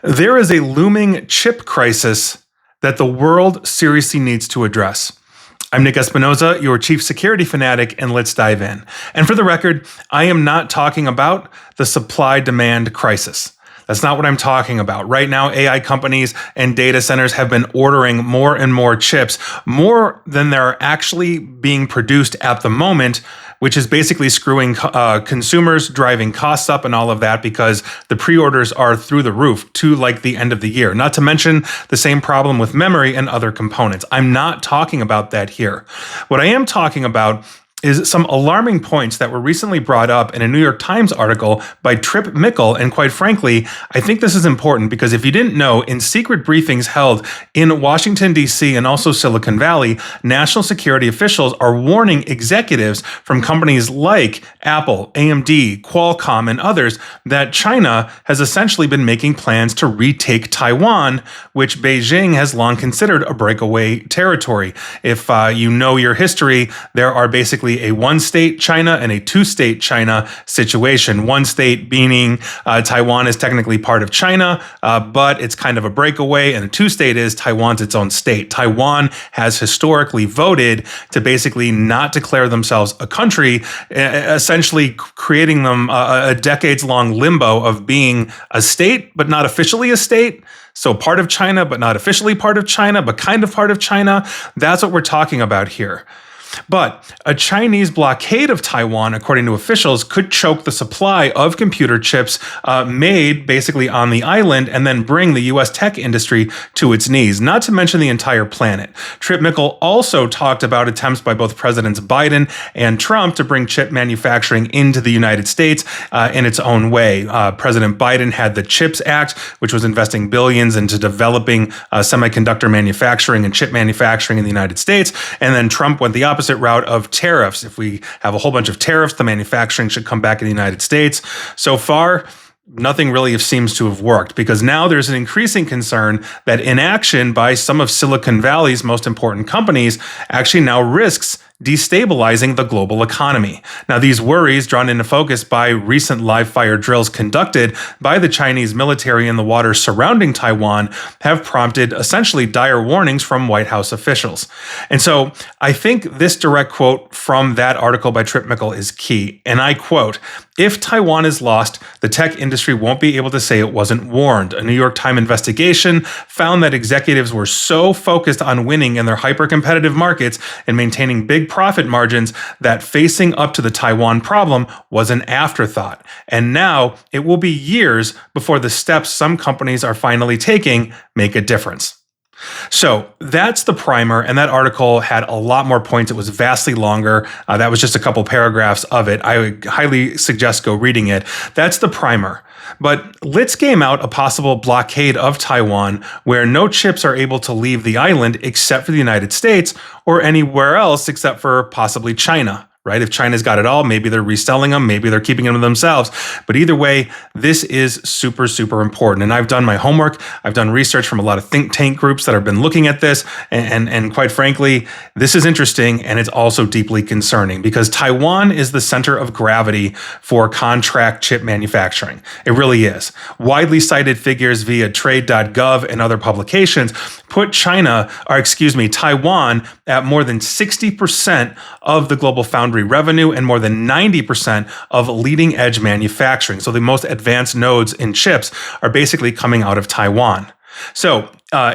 There is a looming chip crisis that the world seriously needs to address. I'm Nick Espinoza, your chief security fanatic, and let's dive in. And for the record, I am not talking about the supply-demand crisis. That's not what I'm talking about. Right now, AI companies and data centers have been ordering more and more chips, more than there are actually being produced at the moment, which is basically screwing consumers, driving costs up and all of that because the pre-orders are through the roof to like the end of the year. Not to mention the same problem with memory and other components. I'm not talking about that here. What I am talking about is some alarming points that were recently brought up in a New York Times article by Trip Mickle. And quite frankly, I think this is important because if you didn't know, in secret briefings held in Washington, D.C. and also Silicon Valley, national security officials are warning executives from companies like Apple, AMD, Qualcomm, and others that China has essentially been making plans to retake Taiwan, which Beijing has long considered a breakaway territory. If you know your history, there are basically a one-state China and a two-state China situation. One state meaning Taiwan is technically part of China, but it's kind of a breakaway, and a two-state is Taiwan's its own state. Taiwan has historically voted to basically not declare themselves a country, essentially creating them a decades-long limbo of being a state, but not officially a state. So part of China, but not officially part of China, but kind of part of China. That's what we're talking about here. But a Chinese blockade of Taiwan, according to officials, could choke the supply of computer chips made basically on the island and then bring the U.S. tech industry to its knees, not to mention the entire planet. Trip Mickle also talked about attempts by both Presidents Biden and Trump to bring chip manufacturing into the United States in its own way. President Biden had the CHIPS Act, which was investing billions into developing semiconductor manufacturing and chip manufacturing in the United States. And then Trump went the opposite route of tariffs. If we have a whole bunch of tariffs, the manufacturing should come back in the United States. So far, nothing really seems to have worked because now there's an increasing concern that inaction by some of Silicon Valley's most important companies actually now risks destabilizing the global economy. Now, these worries, drawn into focus by recent live fire drills conducted by the Chinese military in the waters surrounding Taiwan, have prompted essentially dire warnings from White House officials. And so I think this direct quote from that article by Trip Mickle is key. And I quote, "If Taiwan is lost, the tech industry won't be able to say it wasn't warned. A New York Times investigation found that executives were so focused on winning in their hyper-competitive markets and maintaining big profit margins that facing up to the Taiwan problem was an afterthought. And now it will be years before the steps some companies are finally taking make a difference." So that's the primer, and that article had a lot more points. It was vastly longer. That was just a couple paragraphs of it. I would highly suggest go reading it. That's the primer. But let's game out a possible blockade of Taiwan where no chips are able to leave the island except for the United States or anywhere else except for possibly China. Right? If China's got it all, maybe they're reselling them, maybe they're keeping them to themselves. But either way, this is super, super important. And I've done my homework. I've done research from a lot of think tank groups that have been looking at this. And quite frankly, this is interesting and it's also deeply concerning because Taiwan is the center of gravity for contract chip manufacturing. It really is. Widely cited figures via trade.gov and other publications put Taiwan at more than 60% of the global foundry revenue and more than 90% of leading edge manufacturing. So the most advanced nodes in chips are basically coming out of Taiwan. So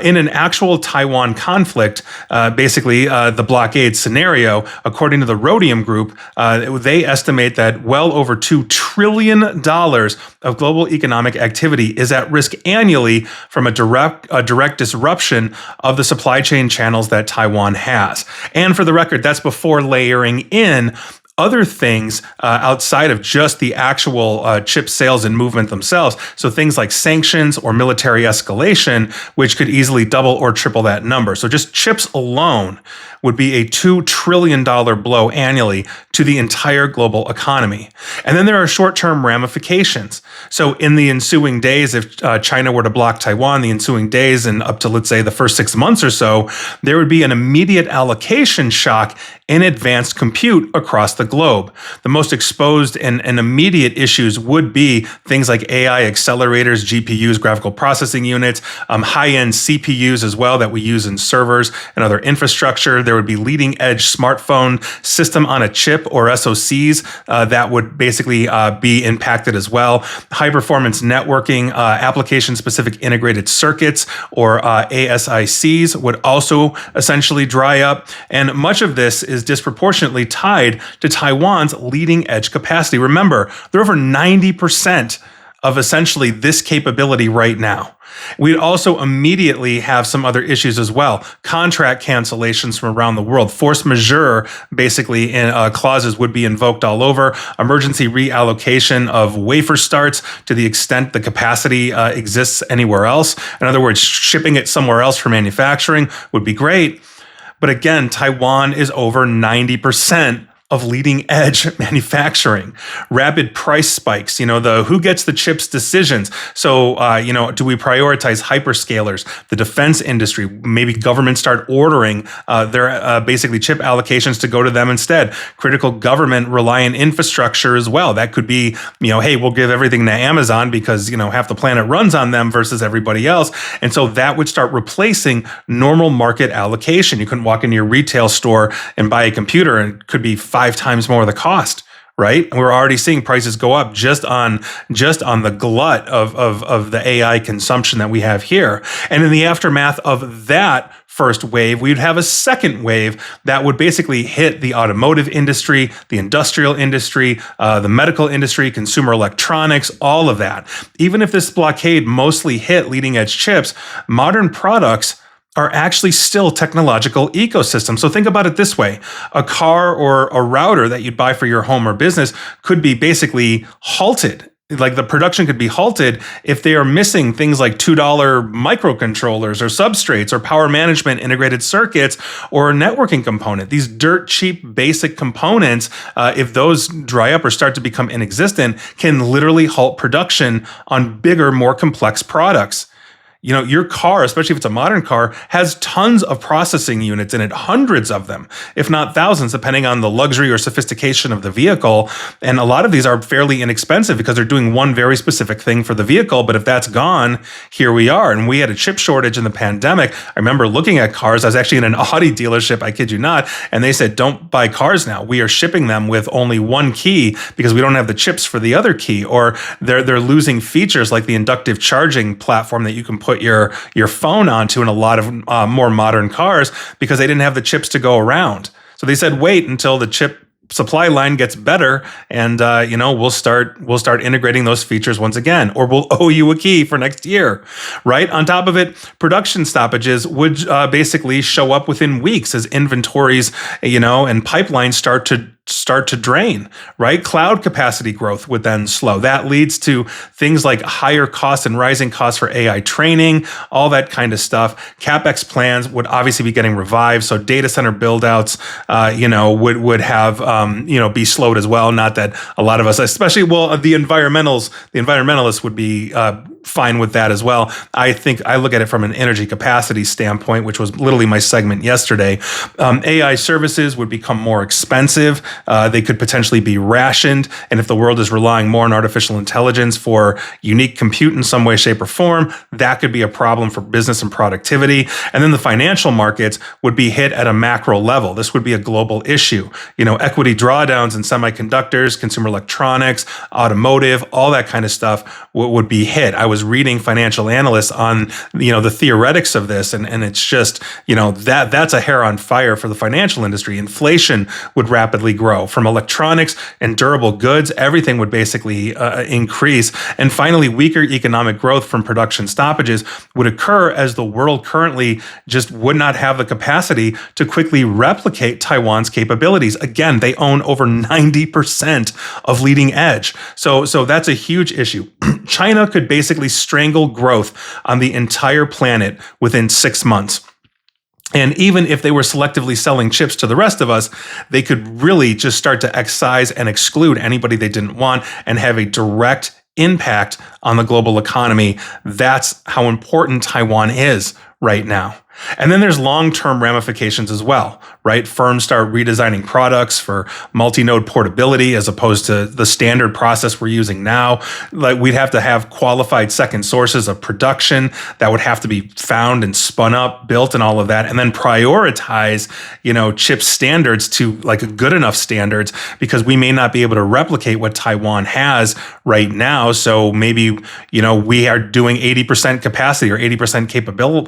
in an actual Taiwan conflict, the blockade scenario, according to the Rhodium Group, they estimate that well over $2 trillion of global economic activity is at risk annually from a direct disruption of the supply chain channels that Taiwan has. And for the record, that's before layering in other things outside of just the actual chip sales and movement themselves. So things like sanctions or military escalation, which could easily double or triple that number. So just chips alone would be a $2 trillion blow annually to the entire global economy. And then there are short-term ramifications. So in the ensuing days, if China were to block Taiwan, the ensuing days and up to, let's say, the first 6 months or so, there would be an immediate allocation shock in advanced compute across the globe. The most exposed and immediate issues would be things like AI accelerators, GPUs, graphical processing units, high-end CPUs as well that we use in servers and other infrastructure. There would be leading-edge smartphone system on a chip or SoCs that would basically be impacted as well. High-performance networking, application-specific integrated circuits or ASICs would also essentially dry up. And much of this is disproportionately tied to Taiwan's leading edge capacity. Remember, they're over 90% of essentially this capability right now. We'd also immediately have some other issues as well. Contract cancellations from around the world. Force majeure, basically, clauses would be invoked all over. Emergency reallocation of wafer starts to the extent the capacity exists anywhere else. In other words, shipping it somewhere else for manufacturing would be great. But again, Taiwan is over 90% of leading edge manufacturing. Rapid price spikes, the who gets the chips decisions. So, do we prioritize hyperscalers, the defense industry? Maybe governments start ordering their basically chip allocations to go to them instead. Critical government reliant infrastructure as well. That could be, hey, we'll give everything to Amazon because, half the planet runs on them versus everybody else. And so that would start replacing normal market allocation. You couldn't walk into your retail store and buy a computer and it could be 5 times more of the cost, right? And we're already seeing prices go up just on the glut of the AI consumption that we have here. And in the aftermath of that first wave, we'd have a second wave that would basically hit the automotive industry, the industrial industry, the medical industry, consumer electronics, all of that. Even if this blockade mostly hit leading edge chips, modern products are actually still technological ecosystems. So think about it this way. A car or a router that you'd buy for your home or business could be basically halted. Like the production could be halted if they are missing things like $2 microcontrollers or substrates or power management integrated circuits or a networking component. These dirt cheap basic components, if those dry up or start to become inexistent, can literally halt production on bigger, more complex products. Your car, especially if it's a modern car, has tons of processing units in it, hundreds of them, if not thousands, depending on the luxury or sophistication of the vehicle. And a lot of these are fairly inexpensive because they're doing one very specific thing for the vehicle. But if that's gone, here we are. And we had a chip shortage in the pandemic. I remember looking at cars. I was actually in an Audi dealership, I kid you not, and they said, don't buy cars now. We are shipping them with only one key because we don't have the chips for the other key. Or they're losing features like the inductive charging platform that you can put your phone onto in a lot of more modern cars because they didn't have the chips to go around. So they said, wait until the chip supply line gets better and we'll start integrating those features once again, or we'll owe you a key for next year, right? On top of it, production stoppages would basically show up within weeks as inventories, and pipelines start to drain, right? Cloud capacity growth would then slow. That leads to things like higher costs and rising costs for AI training, all that kind of stuff. CapEx plans would obviously be getting revived. So data center buildouts, would have, be slowed as well. Not that a lot of us, especially, the environmentalists would be fine with that as well. I think I look at it from an energy capacity standpoint, which was literally my segment yesterday. AI services would become more expensive. They could potentially be rationed. And if the world is relying more on artificial intelligence for unique compute in some way, shape, or form, that could be a problem for business and productivity. And then the financial markets would be hit at a macro level. This would be a global issue. Equity drawdowns in semiconductors, consumer electronics, automotive, all that kind of stuff would be hit. I was reading financial analysts on, the theoretics of this, and it's just, that's a hair on fire for the financial industry. Inflation would rapidly grow. From electronics and durable goods, everything would basically increase. And finally, weaker economic growth from production stoppages would occur as the world currently just would not have the capacity to quickly replicate Taiwan's capabilities. Again, they own over 90% of leading edge. So that's a huge issue. China could basically strangle growth on the entire planet within 6 months. And even if they were selectively selling chips to the rest of us, they could really just start to excise and exclude anybody they didn't want and have a direct impact on the global economy. That's how important Taiwan is right now. And then there's long-term ramifications as well, right? Firms start redesigning products for multi-node portability as opposed to the standard process we're using now. Like we'd have to have qualified second sources of production that would have to be found and spun up, built and all of that, and then prioritize, chip standards to like good enough standards because we may not be able to replicate what Taiwan has right now. So maybe, we are doing 80% capacity or 80%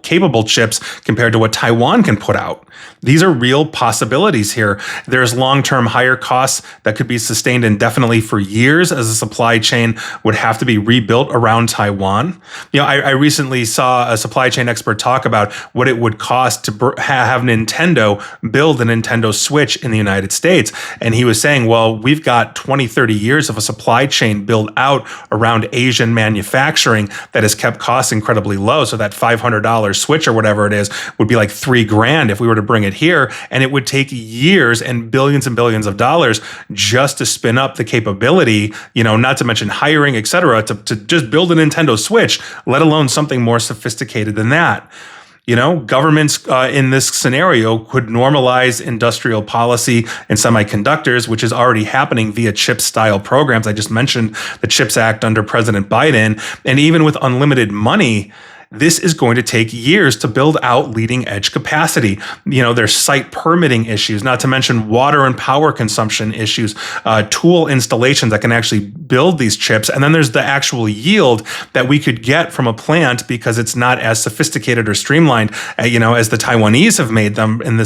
capable chips compared to what Taiwan can put out. These are real possibilities here. There's long-term higher costs that could be sustained indefinitely for years as the supply chain would have to be rebuilt around Taiwan. I recently saw a supply chain expert talk about what it would cost to have Nintendo build a Nintendo Switch in the United States. And he was saying, well, we've got 20, 30 years of a supply chain built out around Asian manufacturing that has kept costs incredibly low. So that $500 Switch or whatever it is would be like $3,000 if we were to bring it here. And it would take years and billions of dollars just to spin up the capability, not to mention hiring, et cetera, to just build a Nintendo Switch, let alone something more sophisticated than that. Governments in this scenario could normalize industrial policy in semiconductors, which is already happening via chip-style programs. I just mentioned the CHIPS Act under President Biden. And even with unlimited money, this is going to take years to build out leading edge capacity. There's site permitting issues, not to mention water and power consumption issues, tool installations that can actually build these chips. And then there's the actual yield that we could get from a plant because it's not as sophisticated or streamlined, as the Taiwanese have made them in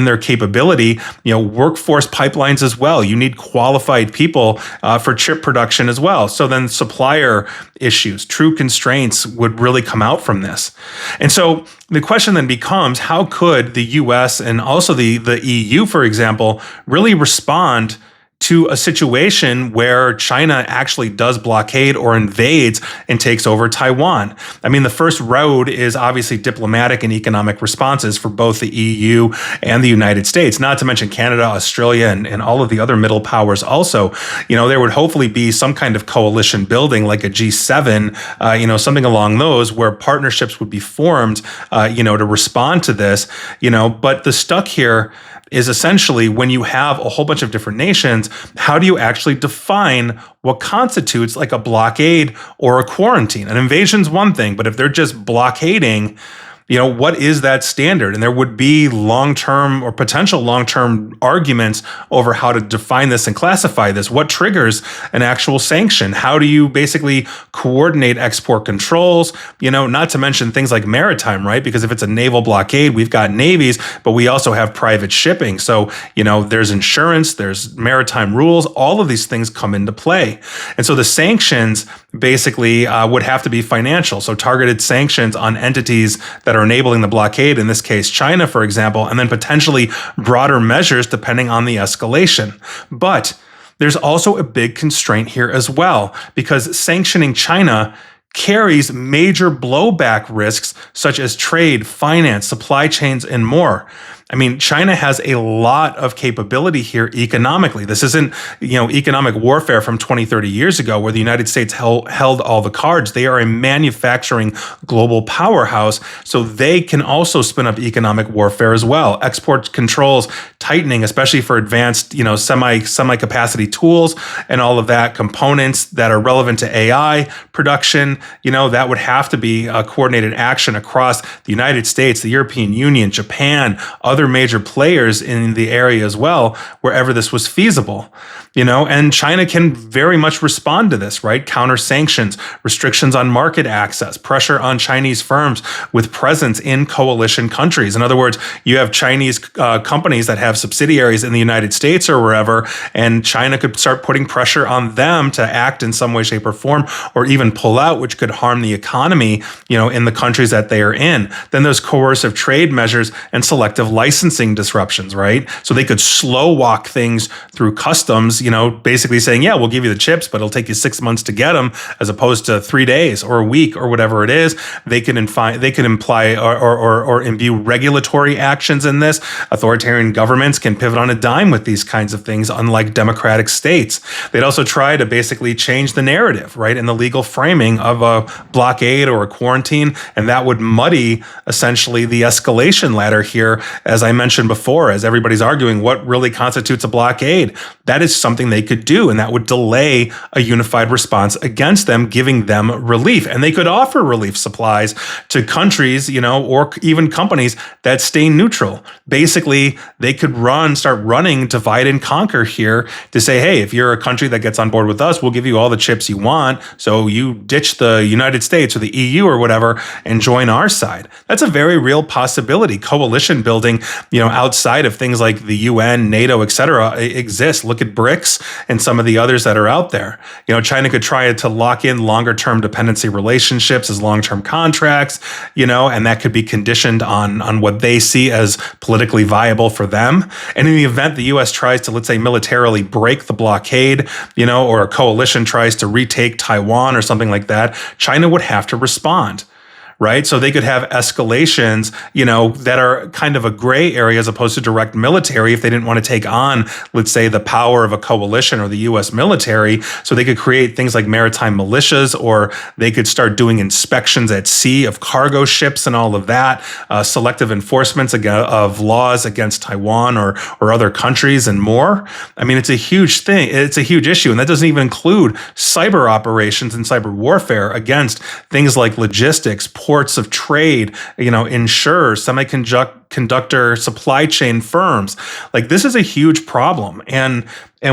their capability. Workforce pipelines as well. You need qualified people for chip production as well. So then supplier issues, true constraints would really come out from this. And so the question then becomes, how could the US and also the EU, for example, really respond to a situation where China actually does blockade or invades and takes over Taiwan? I mean, the first road is obviously diplomatic and economic responses for both the EU and the United States, not to mention Canada, Australia, and all of the other middle powers also. There would hopefully be some kind of coalition building like a G7, something along those where partnerships would be formed, to respond to this, but the stuck here is essentially when you have a whole bunch of different nations, how do you actually define what constitutes like a blockade or a quarantine? An invasion's one thing, but if they're just blockading, what is that standard? And there would be long-term or potential long-term arguments over how to define this and classify this. What triggers an actual sanction? How do you basically coordinate export controls? Not to mention things like maritime, right? Because if it's a naval blockade, we've got navies, but we also have private shipping. So, there's insurance, there's maritime rules, all of these things come into play. And so the sanctions basically would have to be financial. So targeted sanctions on entities that are enabling the blockade, in this case, China, for example, and then potentially broader measures depending on the escalation. But there's also a big constraint here as well, because sanctioning China carries major blowback risks such as trade, finance, supply chains, and more. I mean, China has a lot of capability here economically. This isn't, economic warfare from 20, 30 years ago where the United States held all the cards. They are a manufacturing global powerhouse, so they can also spin up economic warfare as well. Export controls tightening, especially for advanced, semi-capacity tools and all of that, components that are relevant to AI production, that would have to be a coordinated action across the United States, the European Union, Japan, other major players in the area as well, wherever this was feasible, and China can very much respond to this, right? Counter sanctions, restrictions on market access, pressure on Chinese firms with presence in coalition countries. In other words, you have Chinese companies that have subsidiaries in the United States or wherever, and China could start putting pressure on them to act in some way, shape, or form, or even pull out, which could harm the economy, in the countries that they are in. Then there's coercive trade measures and selective licensing disruptions, right? So they could slow walk things through customs, basically saying, yeah, we'll give you the chips, but it'll take you 6 months to get them, as opposed to 3 days or a week or whatever it is. They can imply or imbue regulatory actions in this. Authoritarian governments can pivot on a dime with these kinds of things, unlike democratic states. They'd also try to basically change the narrative, right, in the legal framing of a blockade or a quarantine, and that would muddy essentially the escalation ladder here, as I mentioned before, as everybody's arguing what really constitutes a blockade. That is something they could do, and that would delay a unified response against them, giving them relief. And they could offer relief supplies to countries, or even companies that stay neutral. Basically, they could start running divide and conquer here to say, hey, if you're a country that gets on board with us, we'll give you all the chips you want. So you ditch the United States or the EU or whatever and join our side. That's a very real possibility. Coalition building, outside of things like the UN, NATO, et cetera, exists. Look at BRICS and some of the others that are out there. China could try to lock in longer term dependency relationships as long-term contracts, and that could be conditioned on what they see as politically viable for them. And in the event the US tries to, let's say, militarily break the blockade, or a coalition tries to retake Taiwan or something like that, China would have to respond. Right? So they could have escalations, that are kind of a gray area as opposed to direct military if they didn't want to take on, let's say, the power of a coalition or the US military. So they could create things like maritime militias, or they could start doing inspections at sea of cargo ships and all of that, selective enforcements of laws against Taiwan or other countries and more. I mean, it's a huge thing. It's a huge issue. And that doesn't even include cyber operations and cyber warfare against things like logistics, ports of trade, insurers, semiconductor supply chain firms. Like, this is a huge problem. And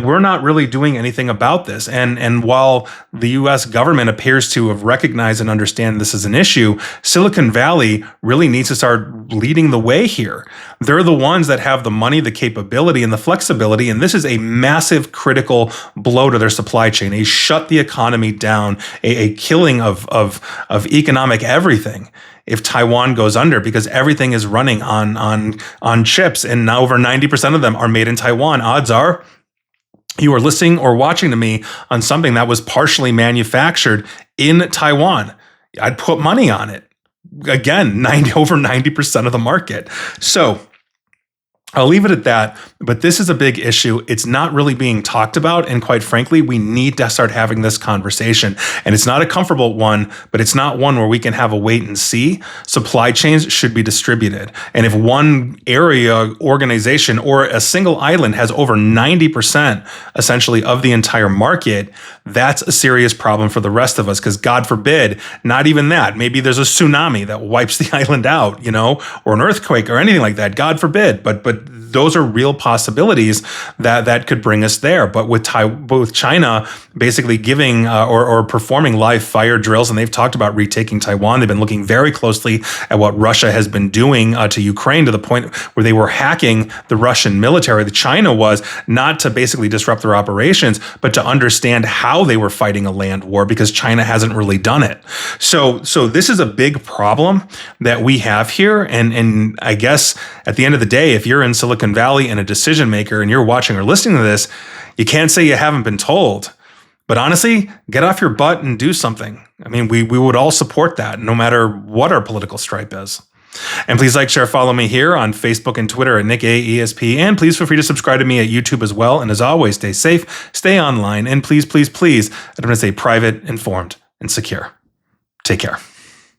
we're not really doing anything about this. And while the US government appears to have recognized and understand this is an issue, Silicon Valley really needs to start leading the way here. They're the ones that have the money, the capability, and the flexibility. And this is a massive critical blow to their supply chain, a shut the economy down, a killing of economic everything if Taiwan goes under, because everything is running on chips. And now over 90% of them are made in Taiwan. Odds are you are listening or watching to me on something that was partially manufactured in Taiwan. I'd put money on it. Again, over 90% of the market. So I'll leave it at that, but this is a big issue. It's not really being talked about, and quite frankly, we need to start having this conversation. And it's not a comfortable one, but it's not one where we can have a wait and see. Supply chains should be distributed. And if one area, organization, or a single island has over 90% essentially of the entire market, that's a serious problem for the rest of us, because God forbid, not even that. Maybe there's a tsunami that wipes the island out, or an earthquake or anything like that. God forbid. But those are real possibilities that could bring us there. But with China basically giving or performing live fire drills, and they've talked about retaking Taiwan. They've been looking very closely at what Russia has been doing to Ukraine, to the point where they were hacking the Russian military. The China was not to basically disrupt their operations, but to understand how they were fighting a land war, because China hasn't really done it. So this is a big problem that we have here. And I guess at the end of the day, if you're in Silicon Valley and a decision maker and you're watching or listening to this, you can't say you haven't been told. But honestly, get off your butt and do something. I mean, we would all support that, no matter what our political stripe is. And please like, share, follow me here on Facebook and Twitter at NickAESP. And please feel free to subscribe to me at YouTube as well. And as always, stay safe, stay online, and please, please, please, I'm going to say private, informed, and secure. Take care.